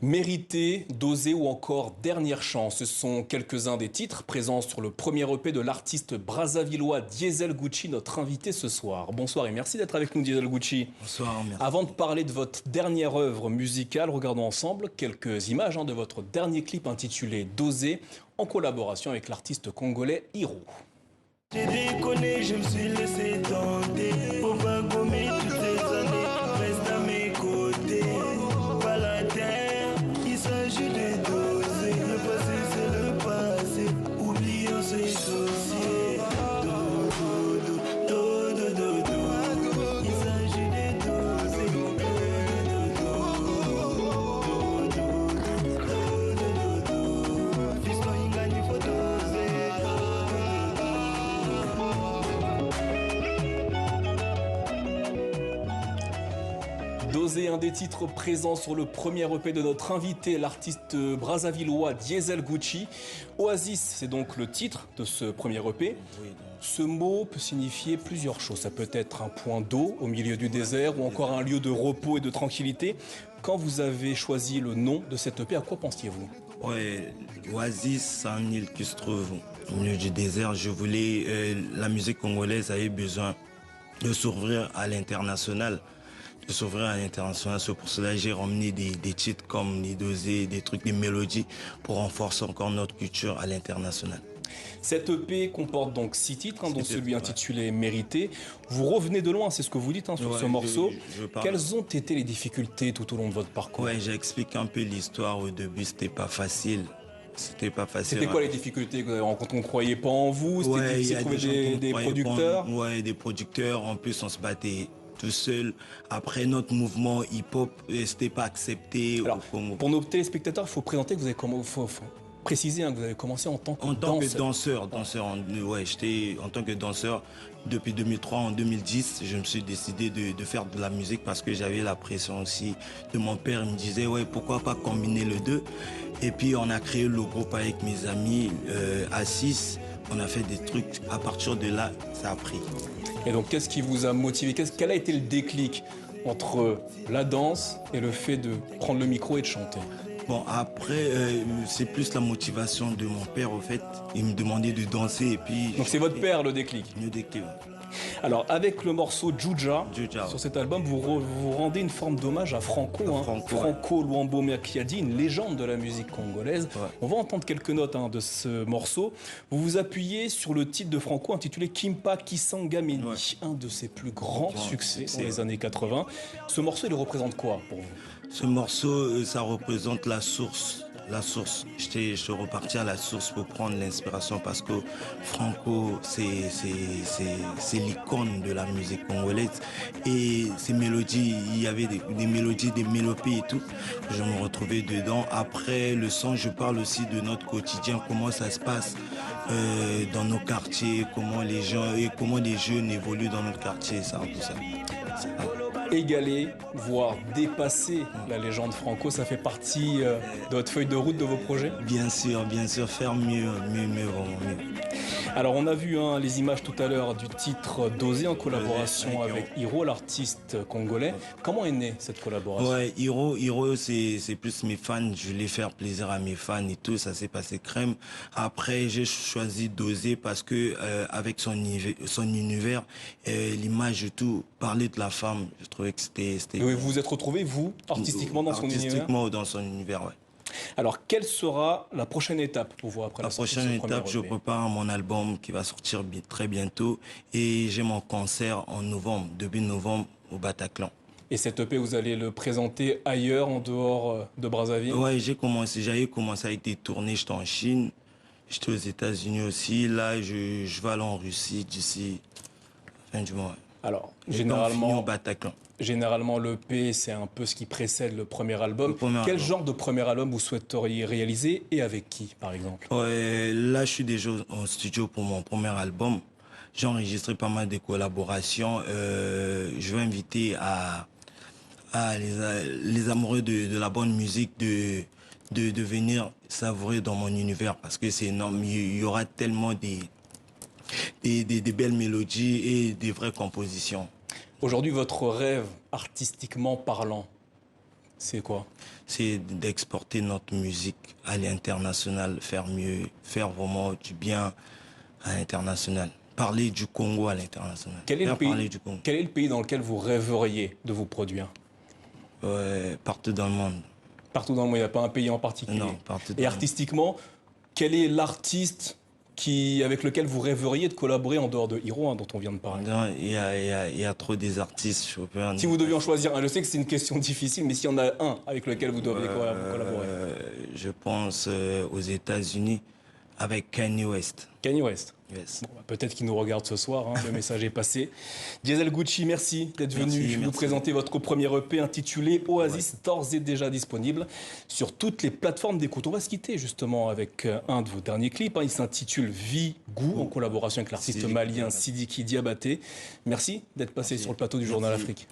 Mérité, Dosé ou encore Dernière chance, ce sont quelques-uns des titres présents sur le premier EP de l'artiste brazzavillois Diesel Gucci, notre invité ce soir. Bonsoir et merci d'être avec nous Diesel Gucci. Bonsoir, merci. Avant de parler de votre dernière œuvre musicale, regardons ensemble quelques images de votre dernier clip intitulé Dosé, en collaboration avec l'artiste congolais Hiro. J'ai déconné, je me suis laissé tenter. Pour pas gommer toutes ces années, reste à mes côtés. Pas la terre, il s'agit de doser. Le passé c'est le passé, oublions ces dossiers. Il s'agit de doser. Fils pas il gagne, il faut doser. Dosé, un des titres présents sur le premier EP de notre invité, l'artiste brazzavillois Diesel Gucci. Oasis, c'est donc le titre de ce premier EP. Ce mot peut signifier plusieurs choses. Ça peut être un point d'eau au milieu du désert ou encore un lieu de repos et de tranquillité. Quand vous avez choisi le nom de cet EP, à quoi pensiez-vous ? Ouais, Oasis, c'est une île qui se trouve au milieu du désert. Je voulais, la musique congolaise avait besoin de s'ouvrir à l'international. C'est pour cela que j'ai ramené des titres comme les dosés, des trucs, des mélodies pour renforcer encore notre culture à l'international. Cet EP comporte donc 6 titres, dont celui intitulé Mérité. Vous revenez de loin, c'est ce que vous dites sur ce morceau. Quelles ont été les difficultés tout au long de votre parcours ? Ouais, j'explique un peu l'histoire. Au début, c'était pas facile. C'était quoi les difficultés que vous avez rencontrées ? On ne croyait pas en vous, c'était difficile de trouver des producteurs ? Ouais, des producteurs. En plus, on se battait tout seul. Après, notre mouvement hip-hop, c'était pas accepté. Alors, pour nos téléspectateurs, il faut présenter que vous avez préciser que vous avez commencé en tant que danseur. Ouais, j'étais en tant que danseur depuis 2003. En 2010, je me suis décidé de faire de la musique parce que j'avais la pression aussi de mon père. Il me disait, ouais, pourquoi pas combiner les deux. Et puis, on a créé le groupe avec mes amis à 6. On a fait des trucs. À partir de là, ça a pris. Et donc, qu'est-ce qui vous a motivé ? Quel a été le déclic entre la danse et le fait de prendre le micro et de chanter ? Bon, après, c'est plus la motivation de mon père, au fait. Il me demandait de danser et puis... Donc c'est votre père, le déclic ? Le déclic, ouais. Alors, avec le morceau Djoudja, sur cet album, vous rendez une forme d'hommage à Franco. Franco Luambo Makiadi, une légende de la musique congolaise. Ouais. On va entendre quelques notes de ce morceau. Vous vous appuyez sur le titre de Franco intitulé Kimpa Kisangameni, un de ses plus grands succès dans les années 80. Ce morceau, il représente quoi pour vous ? Ce morceau, ça représente la source. Je suis reparti à la source pour prendre l'inspiration parce que Franco, c'est l'icône de la musique congolaise. Et ces mélodies, il y avait des mélodies, des mélopées et tout. Je me retrouvais dedans. Après le son, je parle aussi de notre quotidien, comment ça se passe dans nos quartiers, comment les gens et comment les jeunes évoluent dans notre quartier, ça, tout ça. Égaler, voire dépasser la légende Franco, ça fait partie de votre feuille de route de vos projets ? Bien sûr, faire mieux. Alors on a vu les images tout à l'heure du titre Dosé en collaboration avec Hiro, l'artiste congolais. Comment est née cette collaboration ? Ouais, Hiro, c'est plus mes fans. Je voulais faire plaisir à mes fans et tout. Ça s'est passé crème. Après, j'ai choisi Dosé parce que avec son univers, l'image et tout, parler de la femme, je trouvais que c'était. Et vous vous êtes retrouvé vous artistiquement dans son univers ? Artistiquement dans son univers, ouais. Alors, quelle sera la prochaine étape pour vous après la prochaine étape, je prépare mon album qui va sortir très bientôt et j'ai mon concert en novembre, début novembre au Bataclan. Et cet EP, vous allez le présenter ailleurs, en dehors de Brazzaville ? Ouais, j'avais commencé avec des tournées, j'étais en Chine, j'étais aux États-Unis aussi. Là, je vais aller en Russie d'ici fin du mois. Alors, généralement, l'EP, c'est un peu ce qui précède le premier album. Quel genre de premier album vous souhaiteriez réaliser et avec qui, par exemple ? Ouais, là, je suis déjà en studio pour mon premier album. J'ai enregistré pas mal de collaborations. Je vais inviter les amoureux de la bonne musique de venir savourer dans mon univers parce que c'est énorme. Il y aura tellement des belles mélodies et des vraies compositions. Aujourd'hui, votre rêve, artistiquement parlant, c'est quoi ? c'est d'exporter notre musique à l'international, faire mieux, faire vraiment du bien à l'international. Parler du Congo à l'international. Quel est le pays dans lequel vous rêveriez de vous produire? Partout dans le monde. Partout dans le monde, il n'y a pas un pays en particulier? Non, partout dans Et artistiquement, quel est l'artiste avec lequel vous rêveriez de collaborer en dehors de Hiro, dont on vient de parler? Non, il y a trop des artistes. Si vous deviez en choisir un, je sais que c'est une question difficile, mais s'il y en a un avec lequel vous devriez collaborer? Je pense aux États-Unis avec Kanye West. Kanye West. Yes. Bon, peut-être qu'il nous regarde ce soir, le message est passé. Diesel Gucci, merci d'être venu nous présenter votre premier EP intitulé Oasis, d'ores et déjà disponible sur toutes les plateformes d'écoute. On va se quitter justement avec un de vos derniers clips. Il s'intitule Vigou, en collaboration avec l'artiste malien Sidiki Diabaté. Merci d'être passé sur le plateau du Journal Afrique.